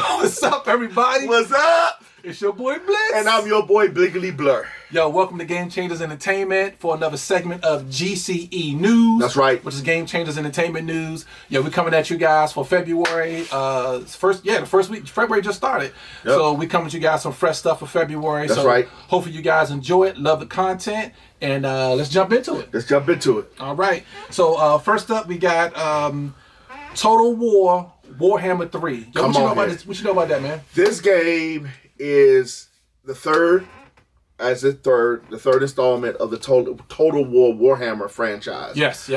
What's up, everybody? What's up? It's your boy Blitz. And I'm your boy Blitz&Blurr. Yo, welcome to Game Changers Entertainment for another segment of GCE News. That's right. Which is Game Changers Entertainment News. Yo, we're coming at you guys for February. The first week. February just started. Yep. So we coming at you guys some fresh stuff for February. That's right. Hopefully you guys enjoy it, love the content, and let's jump into it. Let's jump into it. All right. So first up, we got Total War Warhammer 3. Yo, what you know about that, man? This game is the third installment of the Total War Warhammer franchise. Yes.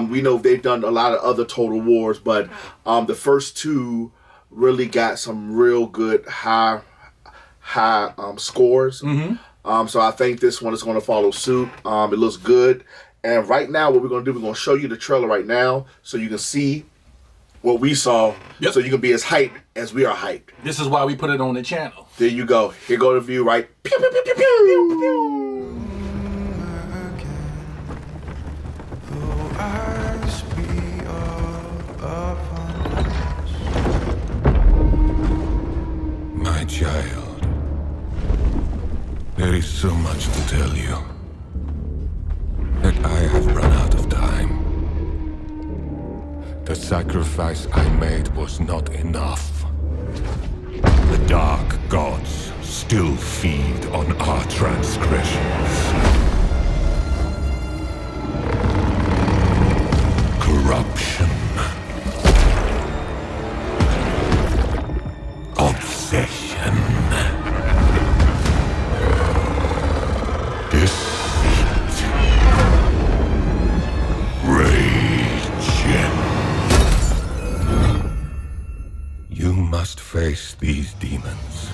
We know they've done a lot of other Total Wars, but the first two really got some real good high scores. Mm-hmm. So I think this one is going to follow suit. It looks good. And right now, what we're going to do, we're going to show you the trailer right now so you can see what we saw, so you can be as hyped as we are hyped. This is why we put it on the channel. There you go. Here go the view, right? Pew, pew, pew, pew, pew, pew. My child, there is so much to tell you that I have run out of time. The sacrifice I made was not enough. The dark gods still feed on our transgressions. Corruption. Obsession. Deceit. Rage. You must face these demons.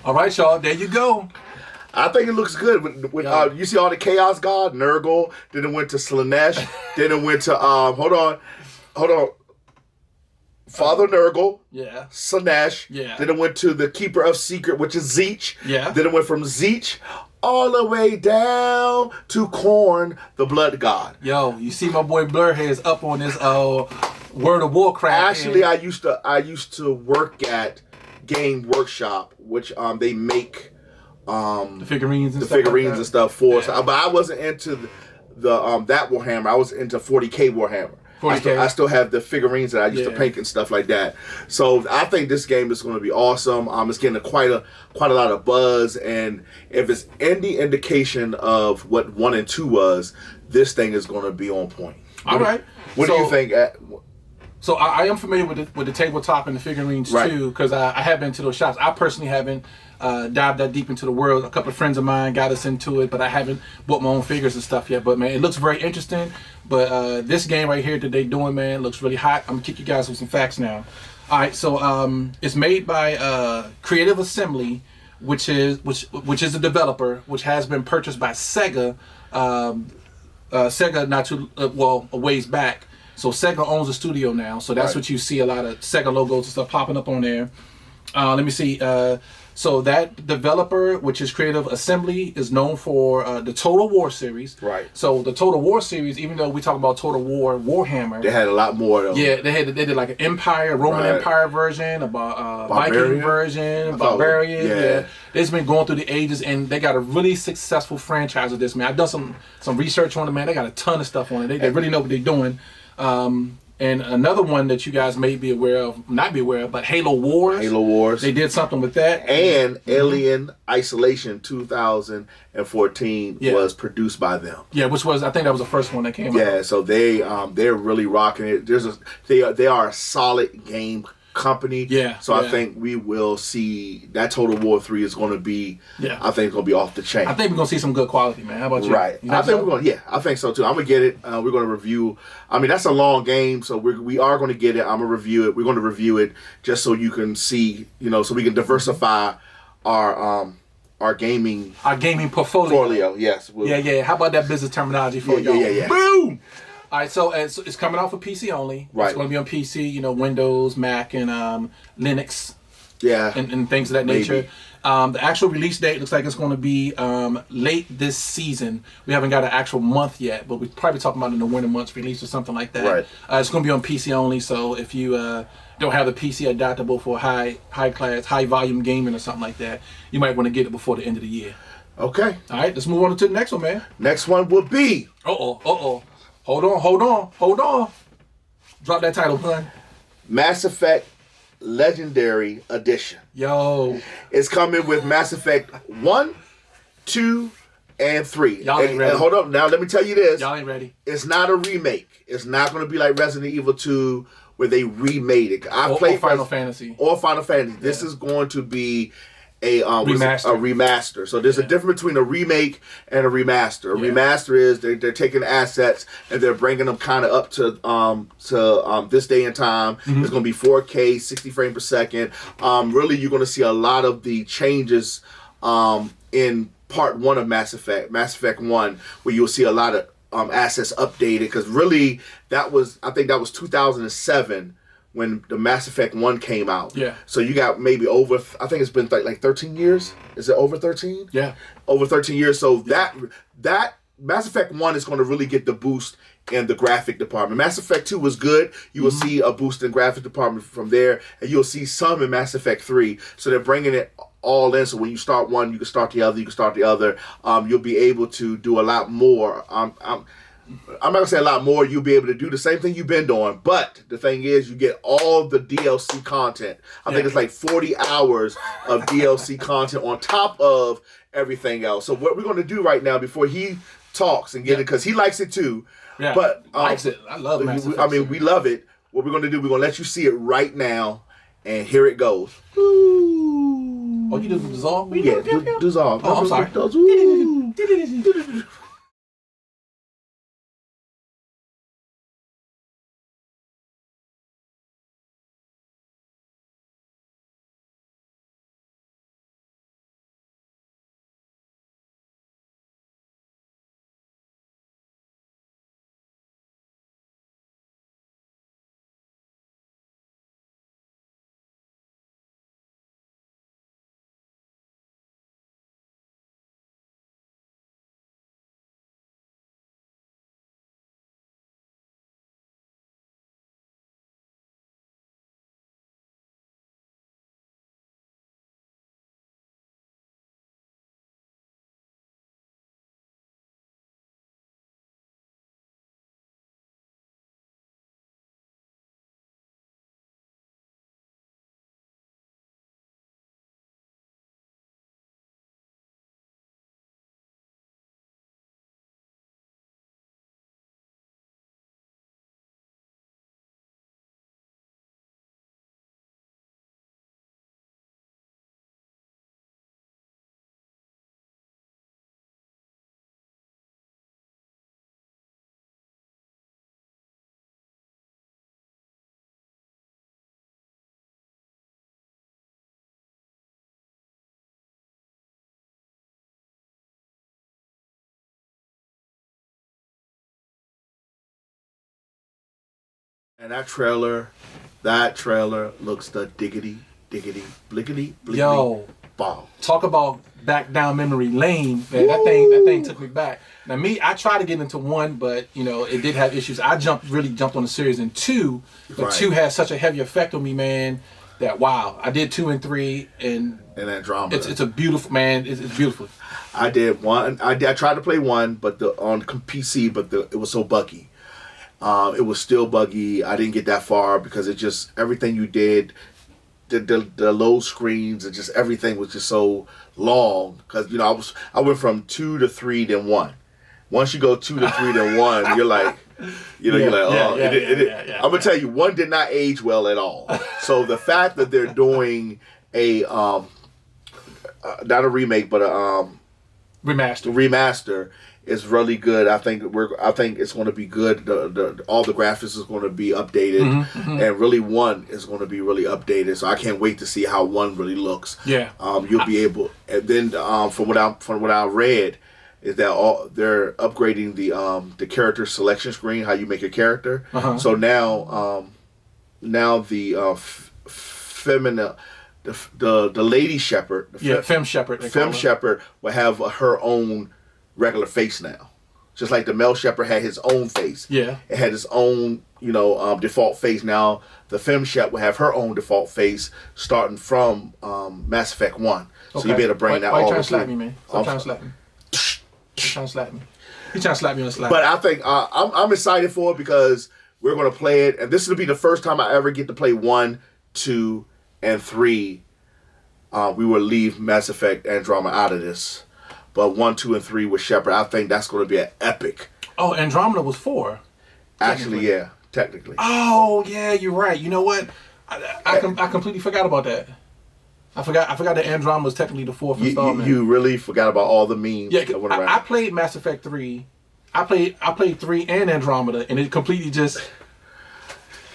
All right, y'all. There you go. I think it looks good. You see all the Chaos God, Nurgle. Then it went to Slanesh. Then it went to hold on, Father Nurgle. Yeah. Slanesh. Yeah. Then it went to the Keeper of Secret, which is Zeech. Yeah. Then it went from Zeech all the way down to Khorne, the Blood God. Yo, you see my boy Blur here is up on this World of Warcraft. Actually, I used to work at Game Workshop, which they make the figurines and stuff for us. But I wasn't into the that Warhammer. I was into 40K Warhammer. 40K. I still have the figurines that I used to paint and stuff like that. So I think this game is going to be awesome. It's getting quite a lot of buzz, and if it's any indication of what 1 and 2 was, this thing is going to be on point. All right. What do you think? So I am familiar with the tabletop and the figurines too, because I have been to those shops. I personally haven't dived that deep into the world. A couple of friends of mine got us into it, but I haven't bought my own figures and stuff yet. But man, it looks very interesting. But this game right here that they're doing, man, looks really hot. I'm gonna kick you guys with some facts now. All right, so it's made by Creative Assembly, which is a developer, which has been purchased by Sega. Sega not too a ways back. So Sega owns the studio now, so that's what you see, a lot of Sega logos and stuff popping up on there. Let me see. So that developer, which is Creative Assembly, is known for the Total War series. Right. So the Total War series, even though we talk about Total War Warhammer, they had a lot more though. Yeah, they did like an Empire, Roman Empire version, about Viking version, Barbarian. Yeah. They've been going through the ages, and they got a really successful franchise with this, man. I've done some research on it, man. They got a ton of stuff on it. They really know what they're doing. And another one that you guys may be aware of, not be aware of, but Halo Wars. Halo Wars. They did something with that. And Alien Isolation 2014 was produced by them. Yeah, which was, I think that was the first one that came out. Yeah, so they're really rocking it. They are a solid game company. Yeah. So I think we will see that Total War 3 is going to be. Yeah. I think it's going to be off the chain. I think we're going to see some good quality, man. How about you? Right. I think we're going. Yeah, I think so too. I'm gonna get it. We're going to review. I mean, that's a long game, so we are going to get it. I'm gonna review it. We're going to review it just so you can see, so we can diversify our gaming portfolio. Yes. Yeah. How about that business terminology for y'all? Yeah. Boom. All right, so it's coming out for PC only. Right. It's going to be on PC, Windows, Mac, and Linux. Yeah. And things of that nature. The actual release date looks like it's going to be late this season. We haven't got an actual month yet, but we're probably talking about in the winter months release or something like that. Right. It's going to be on PC only, so if you don't have the PC adaptable for high class, high volume gaming or something like that, you might want to get it before the end of the year. Okay. All right, let's move on to the next one, man. Next one will be. Hold on. Drop that title, pun. Mass Effect Legendary Edition. Yo. It's coming with Mass Effect 1, 2, and 3. Y'all ain't ready. And hold up. Now, let me tell you this. Y'all ain't ready. It's not a remake. It's not going to be like Resident Evil 2 where they remade it. Or Final Fantasy. Or Final Fantasy. Yeah. This is going to be a remaster. So there's a difference between a remake and a remaster. A remaster is they're taking assets and they're bringing them kind of up to this day and time. It's going to be 4K, 60 frames per second. Really, you're going to see a lot of the changes in part 1 of Mass Effect 1, where you'll see a lot of assets updated, because really I think that was 2007 when the Mass Effect 1 came out. Yeah. So you got maybe over, I think it's been like 13 years. Is it over 13? Yeah. Over 13 years. So that Mass Effect 1 is going to really get the boost in the graphic department. Mass Effect 2 was good. You will see a boost in graphic department from there, and you'll see some in Mass Effect 3. So they're bringing it all in. So when you start one, you can start the other. You'll be able to do a lot more. I'm not going to say a lot more. You'll be able to do the same thing you've been doing. But the thing is, you get all the DLC content. I think it's like 40 hours of DLC content on top of everything else. So what we're going to do right now, before he talks and get it, because he likes it too. Yeah, but likes it. I love Mass Effect. I mean, we love it. What we're going to do, we're going to let you see it right now. And here it goes. Ooh. Oh, you do dissolve? Yeah, dissolve. Oh, I'm sorry. And that trailer looks the diggity, blickety, Yo, bomb. Talk about back down memory lane, man. That thing took me back. Now I tried to get into 1, but it did have issues. I really jumped on the series in 2, but 2 had such a heavy effect on me, man, that wow. I did 2 and 3, and Andromeda. It's a beautiful, man. It's beautiful. I did 1. I tried to play 1, but on PC, but it was so buggy. It was still buggy. I didn't get that far because it just everything you did, the load screens and just everything was just so long. Because I went from 2 to 3 then 1. Once you go 2 to 3 then 1, you're like, you're like, oh, I'm gonna tell you, 1 did not age well at all. So the fact that they're doing a not a remake but a remaster is really good. I think it's going to be good. All the graphics is going to be updated, and really 1 is going to be really updated. So I can't wait to see how 1 really looks. Yeah, you'll be able. And then from what I read, is that they're upgrading the character selection screen, how you make a character. So now the feminine. The lady shepherd, femme shepherd will have her own regular face now, just like the male shepherd had his own face. Yeah, it had its own default face. Now the femme shepherd will have her own default face starting from Mass Effect 1. So you better bring that. Why you all trying to slap me, man? Stop trying to slap me. He's trying to slap me. He's trying to slap me on the slap. But I think I'm excited for it because we're going to play it, and this will be the first time I ever get to play 1, 2, and 3. We will leave Mass Effect Andromeda out of this, but 1, 2, and 3 with Shepard. I think that's going to be an epic. Oh, Andromeda was 4. Actually, yeah, technically. Oh, yeah, you're right. You know what? I completely forgot about that. I forgot that Andromeda was technically the 4th installment. You really forgot about all the memes. Yeah, I played Mass Effect 3. I played 3 and Andromeda, and it completely just.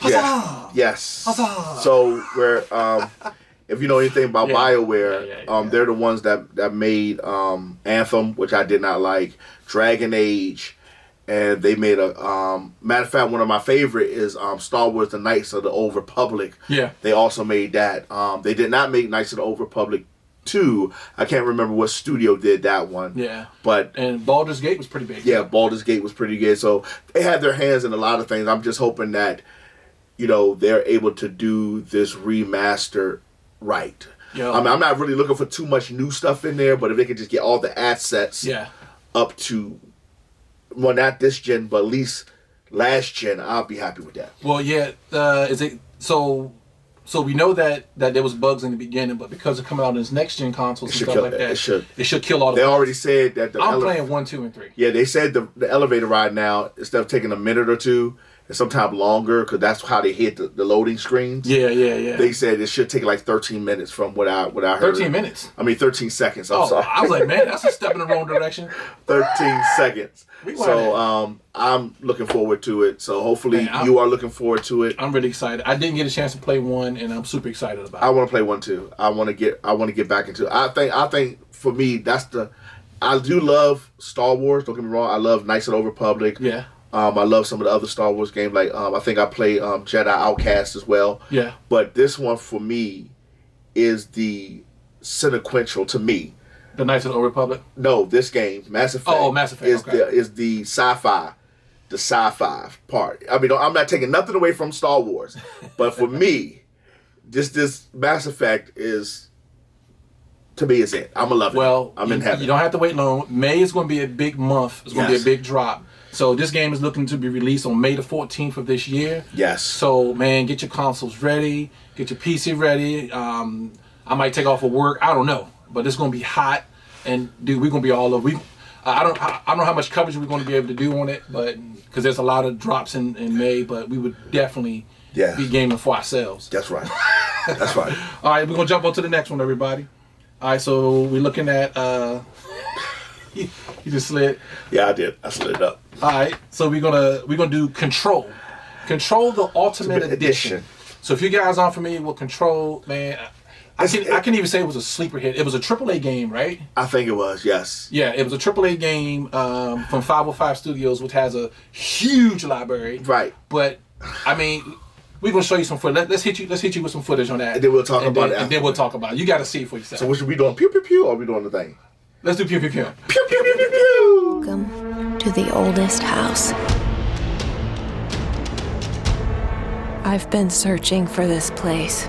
Huzzah! Yeah. Yes. Huzzah! So we're if you know anything about BioWare, they're the ones that made Anthem, which I did not like, Dragon Age, and they made a matter of fact, one of my favorite is Star Wars: The Knights of the Old Republic. Yeah. They also made that. They did not make Knights of the Old Republic 2. I can't remember what studio did that one. Yeah. And Baldur's Gate was pretty big. Yeah, Baldur's Gate was pretty good. So they had their hands in a lot of things. I'm just hoping that they're able to do this remaster right. Yeah. I mean, I'm not really looking for too much new stuff in there, but if they could just get all the assets up to, well, not this gen, but at least last gen, I'll be happy with that. Well, yeah. So we know that there was bugs in the beginning, but because of coming out on this next gen consoles and stuff like that, it should kill all the bugs. They already said that I'm playing 1, 2, and 3. Yeah, they said the elevator ride now, instead of taking a minute or two, and sometimes longer, because that's how they hit the loading screens. Yeah. They said it should take like 13 minutes from what I heard. 13 minutes? I mean, 13 seconds. I'm sorry. I was like, man, that's a step in the wrong direction. 13 seconds. So I'm looking forward to it. So hopefully you are looking forward to it. I'm really excited. I didn't get a chance to play 1, and I'm super excited about it. I want to play 1 too. I want to get back into it. I think for me I do love Star Wars. Don't get me wrong. I love Knights of the Old Republic. Yeah. I love some of the other Star Wars games. Like I think I play Jedi Outcast as well. Yeah. But this one for me is the sequential to me. The Knights of the Old Republic? No, this game, Mass Effect. Oh, Mass Effect. Is the sci-fi part. I mean, I'm not taking nothing away from Star Wars, but for me, this Mass Effect is. To me, is it. I'm gonna love it. Well, I'm in heaven. You don't have to wait long. May is going to be a big month. It's going to be a big drop. So this game is looking to be released on May the 14th of this year. Yes. So, man, get your consoles ready. Get your PC ready. I might take off of work. I don't know. But it's going to be hot. And, dude, we're going to be all over. I don't know how much coverage we're going to be able to do on it, but because there's a lot of drops in May, but we would definitely be gaming for ourselves. That's right. That's right. All right, we're going to jump on to the next one, everybody. All right, so we're looking at... You just slid. Yeah, I did. I slid up. All right, so we're gonna do Control, the Ultimate Edition. So if you guys aren't familiar with Control, man, I can even say it was a sleeper hit. It was a AAA game, right? I think it was. Yes. Yeah, it was a AAA game from 505 Studios, which has a huge library. Right. But I mean, we're gonna show you some footage. Let's hit you with some footage on that. And then we'll talk about it. And then we'll talk about it. You got to see it for yourself. So what should we doing? Pew pew pew, or are we doing the thing? Let's do pew pew pew. Pew pew pew pew pew. Welcome to the oldest house. I've been searching for this place.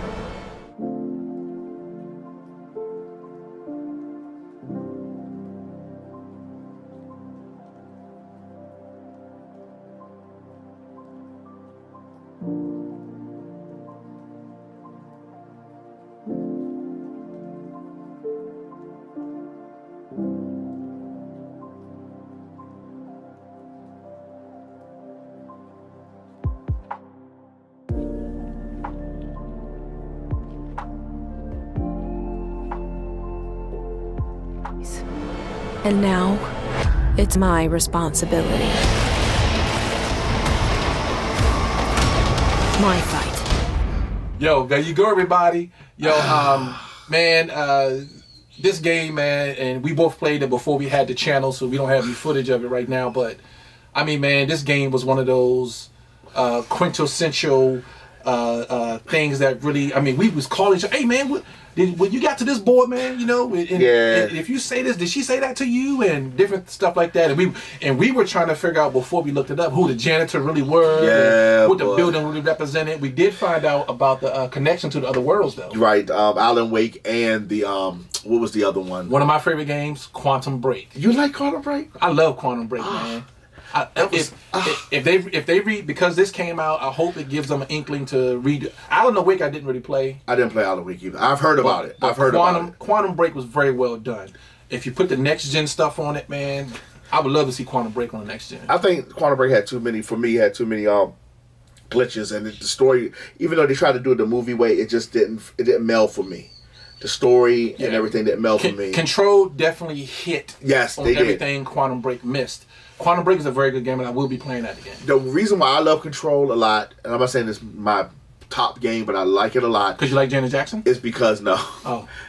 And now, it's my responsibility. My fight. Yo, there you go, everybody. Yo, man, this game, man, and we both played it before we had the channel, so we don't have any footage of it right now. But I mean, man, this game was one of those quintessential things that really. I mean, we was calling each other, hey, man, when you got to this board, man, you know, and if you say this, did she say that to you, and different stuff like that, and we were trying to figure out before we looked it up who the janitor really were, and what the building really represented. We did find out about the connection to the other worlds, though. Right, Alan Wake and the what was the other one? One of my favorite games, Quantum Break. You like Quantum Break? I love Quantum Break, man. If they read, because this came out, I hope it gives them an inkling to read. Alan Wake I didn't really play. I didn't play Alan Wake either. I've heard about it. About it. Quantum Break was very well done. If you put the next gen stuff on it, man, I would love to see Quantum Break on the next gen. I think Quantum Break had too many glitches, and the story, even though they tried to do it the movie way, it didn't meld for me. The story and everything didn't meld for me. Control definitely hit on they everything Quantum Break missed. Quantum Break is a very good game, and I will be playing that again. The reason why I love Control a lot, and I'm not saying it's my top game, but I like it a lot. Because you like Janet Jackson? Is because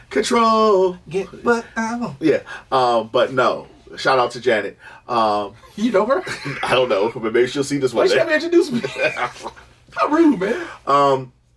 Control. Get what I want. Yeah, but no. Shout out to Janet. You know her? I don't know, but maybe she'll see this one day. Why she haven't introduced me? How rude, man.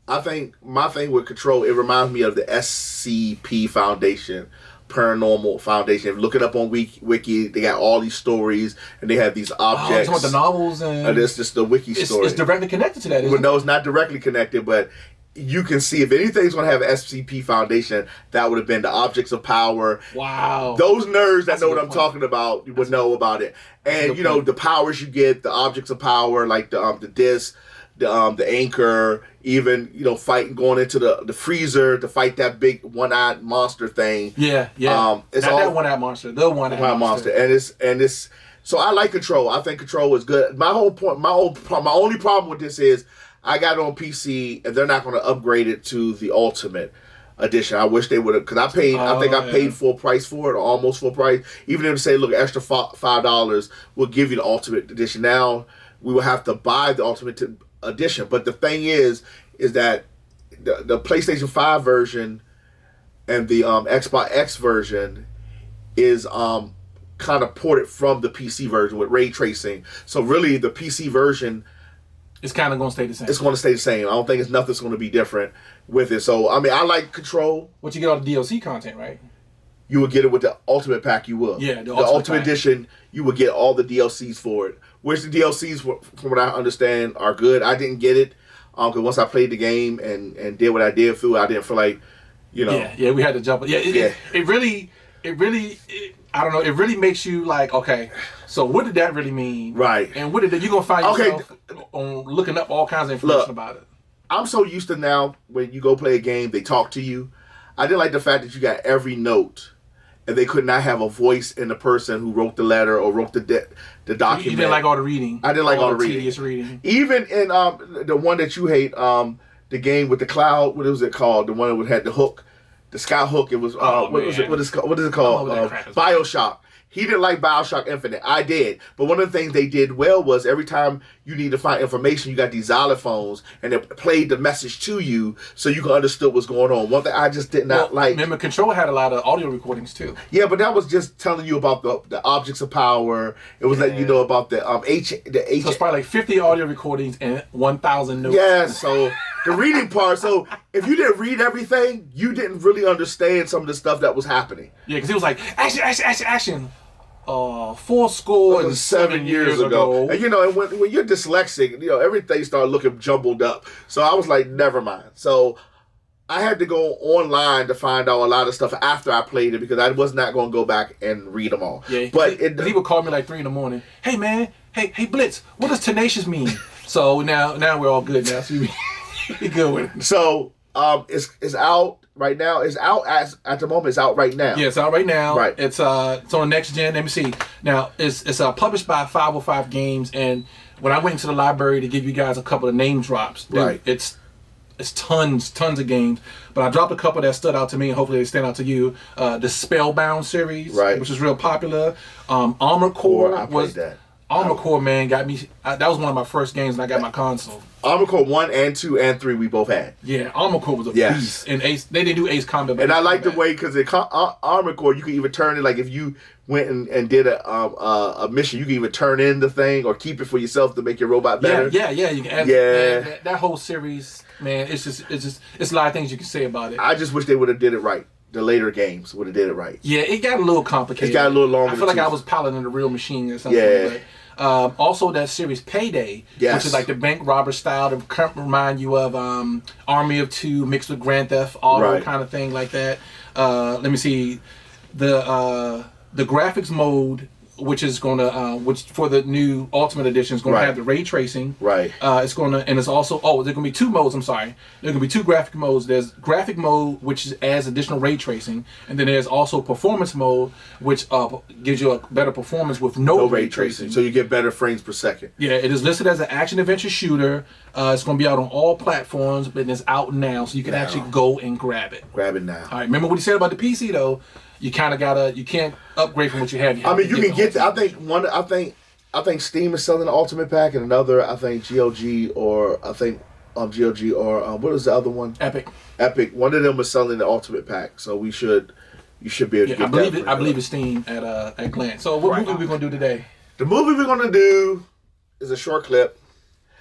I think my thing with Control, it reminds me of the SCP Foundation. Paranormal Foundation. If you look it up on Wiki, they got all these stories, and they have these objects. Oh, the novels and it's just the Wiki story. It's directly connected to that, isn't it? No, it's not directly connected, but you can see if anything's going to have SCP Foundation, that would have been the Objects of Power. Wow. Those nerds that know what I'm talking about would know about it. And, you know, the powers you get, the Objects of Power, like the disc, the anchor, even, you know, fighting, going into the freezer to fight that big one-eyed monster thing. Yeah. It's not that one-eyed monster, the one-eyed monster. And it's so I like Control. I think Control is good. My only problem with this is I got it on PC and they're not going to upgrade it to the Ultimate Edition. I wish they would have, because I paid full price for it, or almost full price. Even if they say, look, extra $5, we'll give you the Ultimate Edition. Now we will have to buy the Ultimate Edition. But the thing is that the PlayStation 5 version and the Xbox X version is kind of ported from the PC version with ray tracing. So really the PC version is kind of going to stay the same. It's going to stay the same. I don't think nothing's going to be different with it. So I mean, I like Control. But you get all the DLC content, right? You would get it with the Ultimate Pack. You will. Yeah, the Ultimate Edition. You would get all the DLCs for it. Which the DLCs, from what I understand, are good. I didn't get it because once I played the game and did what I did through, I didn't feel like, you know. Yeah, we had to jump. It really, I don't know. It really makes you like, okay, so what did that really mean? Right. And what did you gonna find yourself on looking up all kinds of information about it? I'm so used to now when you go play a game, they talk to you. I didn't like the fact that you got every note, and they could not have a voice in the person who wrote the letter or wrote the document. You didn't like all the reading. I didn't like all the tedious reading. Even in the one that you hate, the game with the cloud. What was it called? The one that had the hook, the sky hook. It was what is it called? BioShock. He didn't like BioShock Infinite. I did. But one of the things they did well was every time you need to find information, you got these xylophones, and it played the message to you so you can understand what's going on. One thing I just did not like. Remember, Control had a lot of audio recordings too. Yeah, but that was just telling you about the objects of power. It was letting you know about the H. So it's probably like 50 audio recordings and 1,000 notes. Yeah, so the reading part. So if you didn't read everything, you didn't really understand some of the stuff that was happening. Yeah, because it was like action. 7 years ago. And you know, and when you're dyslexic, you know, everything started looking jumbled up. So I was like, never mind. So I had to go online to find out a lot of stuff after I played it because I was not going to go back and read them all. Yeah, but he would call me like 3 a.m. Hey man, hey Blitz, what does tenacious mean? So now we're all good now. So we good with it. So it's out right now. It's out at the moment. It's out right now. Yeah, it's out right now. Right. It's on the next gen. Let me see. Now it's published by 505 Games, and when I went into the library to give you guys a couple of name drops, right, it's it's tons of games. But I dropped a couple that stood out to me, and hopefully they stand out to you. The Spellbound series, which is real popular. Armored Core was that. Armored Core, man, got me. That was one of my first games, and I got my console. Armored Core 1 and 2 and 3 we both had. Yeah, Armored Core was a beast. And Ace, they didn't do Ace Combat. And I like the way, because Armored Core, you can even turn it, like if you went and did a mission, you can even turn in the thing or keep it for yourself to make your robot better. Yeah, you can add that whole series, man, it's a lot of things you can say about it. I just wish they would have did it right. The later games would have did it right. Yeah, it got a little complicated. It got a little longer. I feel like I was piloting a real machine or something. Yeah. But, also that series Payday, which is like the bank robber style to remind you of Army of Two mixed with Grand Theft Auto kind of thing like that. Let me see, the graphics mode, which is going to which for the new Ultimate Edition is going to have the ray tracing. It's going to, and it's also there's going to be two modes. I'm sorry, there's going to be two graphic modes. There's graphic mode, which adds additional ray tracing, and then there's also performance mode, which gives you a better performance with no ray tracing. So you get better frames per second. Yeah, it is listed as an action adventure shooter. It's going to be out on all platforms, but it's out now, so you can actually go and grab it. Grab it now. All right. Remember what he said about the PC though. You kind of you can't upgrade from what you have. I mean, you can get. I think Steam is selling the Ultimate Pack, and another, I think GOG or what was the other one? Epic. One of them was selling the Ultimate Pack, so you should be able to get that. I believe it's Steam at glance. So what movie are we gonna do today? The movie we're gonna do is a short clip.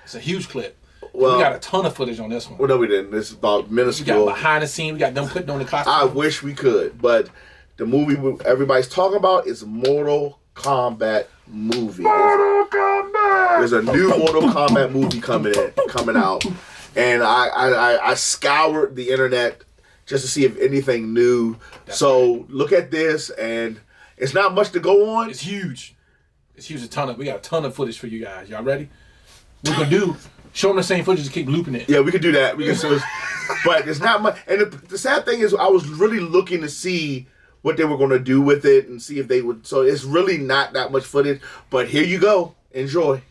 It's a huge clip. Well, we got a ton of footage on this one. Well, no, we didn't. It's about minuscule. We got behind the scene. We got them putting on the costume. I wish we could, but the movie everybody's talking about is Mortal Kombat movie. There's a new Mortal Kombat movie coming out, and I scoured the internet just to see if anything new. Look at this, and it's not much to go on. It's huge. We got a ton of footage for you guys. Y'all ready? We're gonna do. Show them the same footage and keep looping it. Yeah, we could do that. But there's not much. And the sad thing is, I was really looking to see what they were going to do with it and see if they would. So it's really not that much footage. But here you go. Enjoy.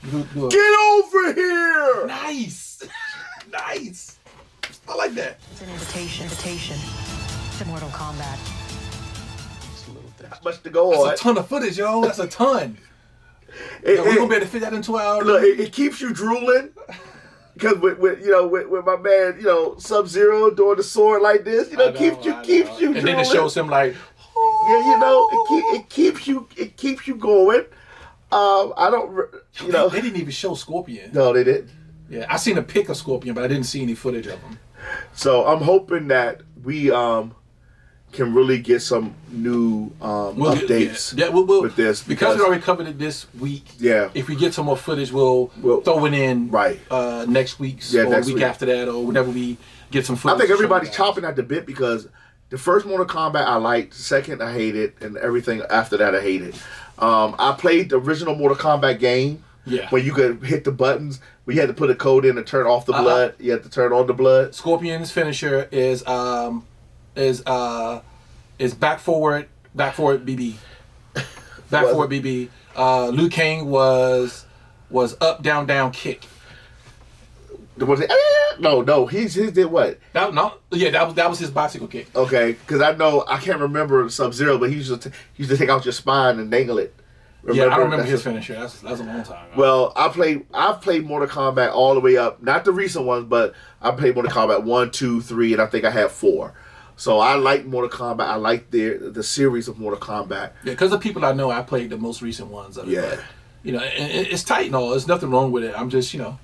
Get over here! Nice. Nice. I like that. It's an invitation to Mortal Kombat. Not much to go on. That's a ton of footage, yo. That's a ton. We're gonna be able to fit that into our. Look, it keeps you drooling because with my man, Sub-Zero doing the sword like this, keeps you drooling. And then it shows him like, it keeps you going. I don't, They didn't even show Scorpion. No, they didn't. Yeah, I seen a pic of Scorpion, but I didn't see any footage of him. So I'm hoping that we can really get some new updates with this because we already covered it this week. Yeah, if we get some more footage, we'll throw it in next week's or next week after that, or whenever we get some footage. I think everybody's chopping at the bit because the first Mortal Kombat I liked, the second I hated, and everything after that I hated. I played the original Mortal Kombat game. Yeah, where you could hit the buttons. We had to put a code in to turn off the blood. You had to turn on the blood. Scorpion's finisher is back forward BB. Back forward BB. Liu Kang was up down kick. Was it? No. His did what? That was his bicycle kick. Okay, because I can't remember Sub-Zero, but he used to take out your spine and dangle it. Remember? Yeah, I don't remember his finisher. That's a long time ago. Well, I've played Mortal Kombat all the way up. Not the recent ones, but I played Mortal Kombat 1, 2, 3, and I think I had 4. So I like Mortal Kombat. I like the series of Mortal Kombat. Yeah, because the people I know, I played the most recent ones of it. Yeah. But, it's tight and all. There's nothing wrong with it. I'm just hoping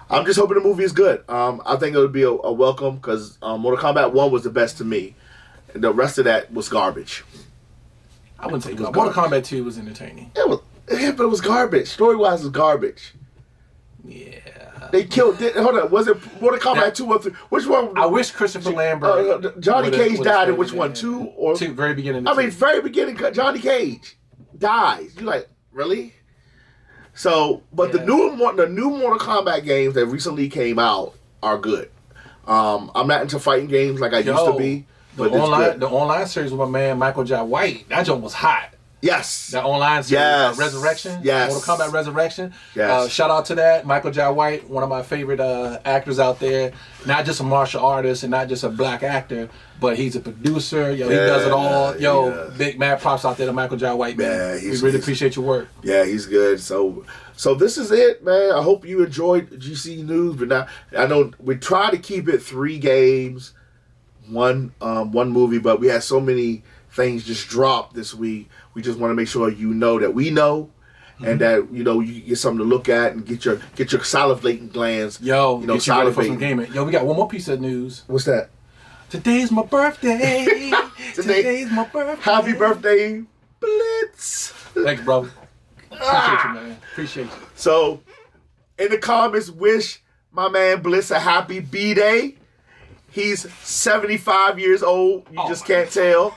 the movie is good. I think it'll be a welcome because Mortal Kombat 1 was the best to me. And the rest of that was garbage. I wouldn't say garbage. Mortal Kombat 2 was entertaining. But it was garbage. Story-wise, it was garbage. Yeah. They killed. Hold on. Was it Mortal Kombat 2 or 3? Which one? I wish Christopher Lambert. Johnny Cage died in which one? 2 or 2? Very beginning. Very beginning. Johnny Cage dies. You're like, really? So, but the new Mortal Kombat games that recently came out are good. I'm not into fighting games like I used to be. But the online series with my man Michael J. White, that joint was hot. Yes. That online series, Yes. Resurrection. Yes. Mortal Kombat Resurrection. Yes. Shout out to that. Michael Jai White, one of my favorite actors out there. Not just a martial artist and not just a black actor, but he's a producer. Yo, he does it all. Yo, big mad props out there to Michael Jai White, man. We really appreciate your work. Yeah, he's good. So this is it, man. I hope you enjoyed GCE news. But now I know we try to keep it 3 games, one movie, but we had so many things just dropped this week. We just want to make sure you know that we know, and that you get something to look at and get your salivating glands. Yo, get you ready for some gaming. Yo, we got one more piece of news. What's that? Today's my birthday. Today's my birthday. Happy birthday, Blitz. Thanks, bro. Appreciate you, man. Appreciate you. So, in the comments, wish my man Blitz a happy B-Day. He's 75 years old. You just can't tell.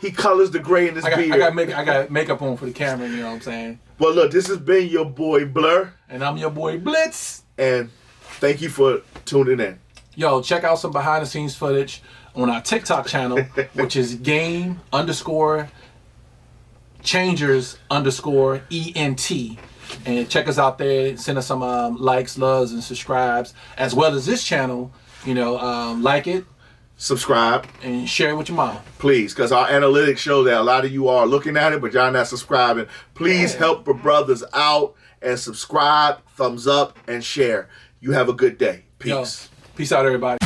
He colors the gray in his beard. I got makeup on for the camera, you know what I'm saying? Well, look, this has been your boy Blur. And I'm your boy Blitz. And thank you for tuning in. Yo, check out some behind the scenes footage on our TikTok channel, which is game_changers_ENT. And check us out there. Send us some likes, loves, and subscribes, as well as this channel. Like it, subscribe, and share it with your mom. Please, because our analytics show that a lot of you are looking at it, but y'all not subscribing. Please help the brothers out and subscribe, thumbs up, and share. You have a good day. Peace. Yo, peace out, everybody.